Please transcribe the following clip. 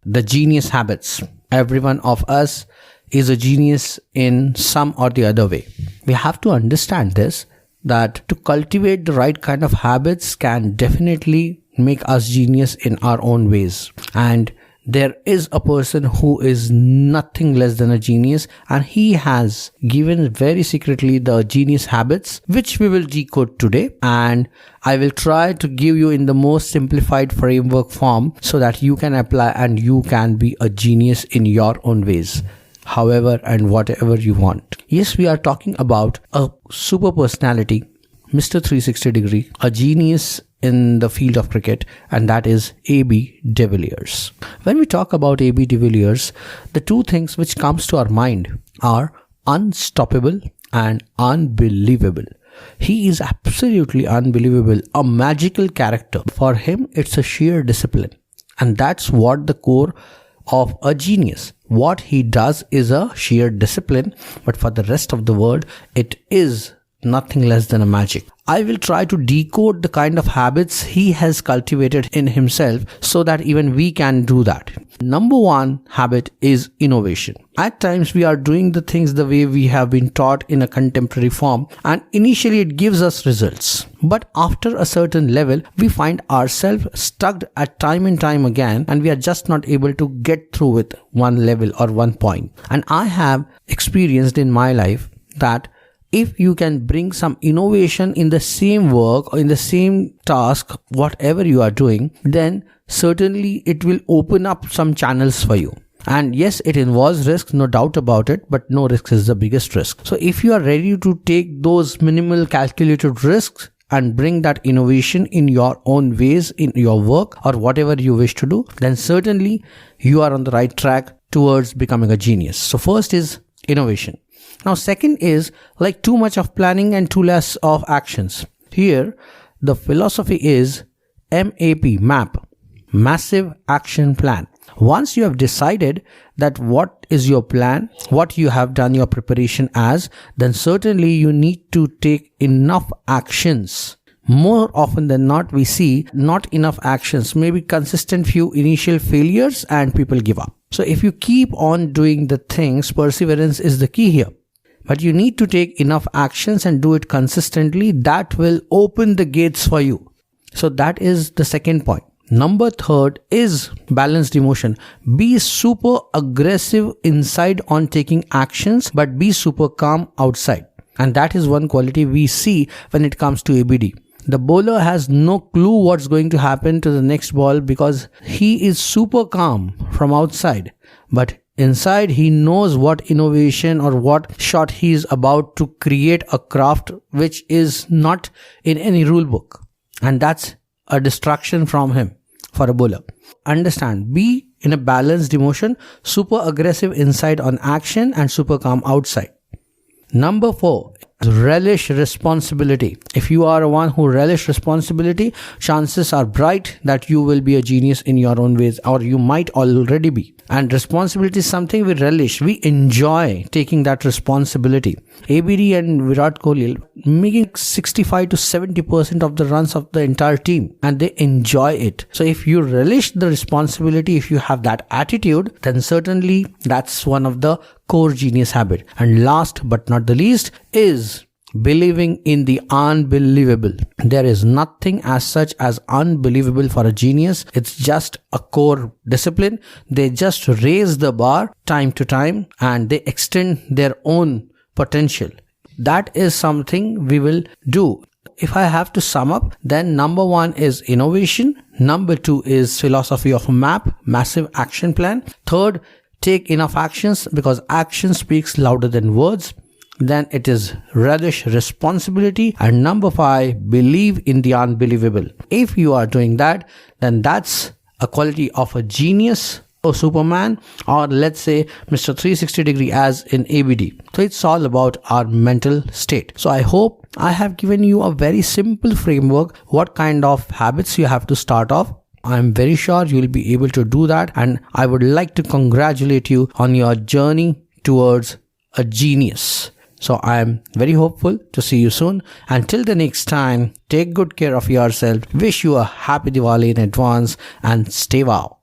the genius habits. Every one of us is a genius in some or the other way. We have to understand this, that to cultivate the right kind of habits can definitely make us genius in our own ways. And there is a person who is nothing less than a genius, and he has given very secretly the genius habits, which we will decode today, and I will try to give you in the most simplified framework form so that you can apply and you can be a genius in your own ways, however and whatever you want. Yes, we are talking about a super personality, Mr. 360 degree, a genius in the field of cricket, and that is AB de Villiers. When we talk about AB de Villiers, the two things which comes to our mind are unstoppable and unbelievable. He is absolutely unbelievable, a magical character. For him, it's a sheer discipline, and that's what the core of a genius. What he does is a sheer discipline, but for the rest of the world, it is nothing less than a magic. I will try to decode the kind of habits he has cultivated in himself so that even we can do that. Number one habit is innovation. At times we are doing the things the way we have been taught in a contemporary form, and initially it gives us results. But after a certain level, we find ourselves stuck at time and time again, and we are just not able to get through with one level or one point. And I have experienced in my life that if you can bring some innovation in the same work or in the same task, whatever you are doing, then certainly it will open up some channels for you. And yes, it involves risk, no doubt about it, but no risk is the biggest risk. So if you are ready to take those minimal calculated risks and bring that innovation in your own ways, in your work or whatever you wish to do, then certainly you are on the right track towards becoming a genius. So first is innovation. Now second is like too much of planning and too less of actions. Here the philosophy is MAP, massive action plan. Once you have decided that what is your plan, what you have done your preparation as, then certainly you need to take enough actions. More often than not, we see not enough actions, maybe consistent few initial failures and people give up. So if you keep on doing the things, perseverance is the key here. But you need to take enough actions and do it consistently. That will open the gates for you. So that is the second point. Number third is balanced emotion. Be super aggressive inside on taking actions, but be super calm outside. And that is one quality we see when it comes to ABD. The bowler has no clue what's going to happen to the next ball because he is super calm from outside. But inside, he knows what innovation or what shot he is about to create, a craft which is not in any rule book. And that's a distraction from him for a bowler. Understand, be in a balanced emotion, super aggressive inside on action and super calm outside. Number 4, relish responsibility. If you are one who relish responsibility, chances are bright that you will be a genius in your own ways, or you might already be. And responsibility is something we relish. We enjoy taking that responsibility. ABD and Virat Kohli making 65 to 70% of the runs of the entire team, and they enjoy it. So if you relish the responsibility, if you have that attitude, then certainly that's one of the core genius habit. And last but not the least is believing in the unbelievable. There is nothing as such as unbelievable for a genius. It's just a core discipline. They just raise the bar time to time and they extend their own potential. That is something we will do. If I have to sum up, then number 1 is innovation. Number 2 is philosophy of MAP, massive action plan. Third, take enough actions because action speaks louder than words. Then it is relish responsibility. And number 5, believe in the unbelievable. If you are doing that, then that's a quality of a genius or Superman, or let's say Mr. 360 degree as in ABD. So it's all about our mental state. So I hope I have given you a very simple framework, what kind of habits you have to start off. I'm very sure you'll be able to do that, and I would like to congratulate you on your journey towards a genius. So I am very hopeful to see you soon. Until the next time, take good care of yourself. Wish you a happy Diwali in advance and stay wow.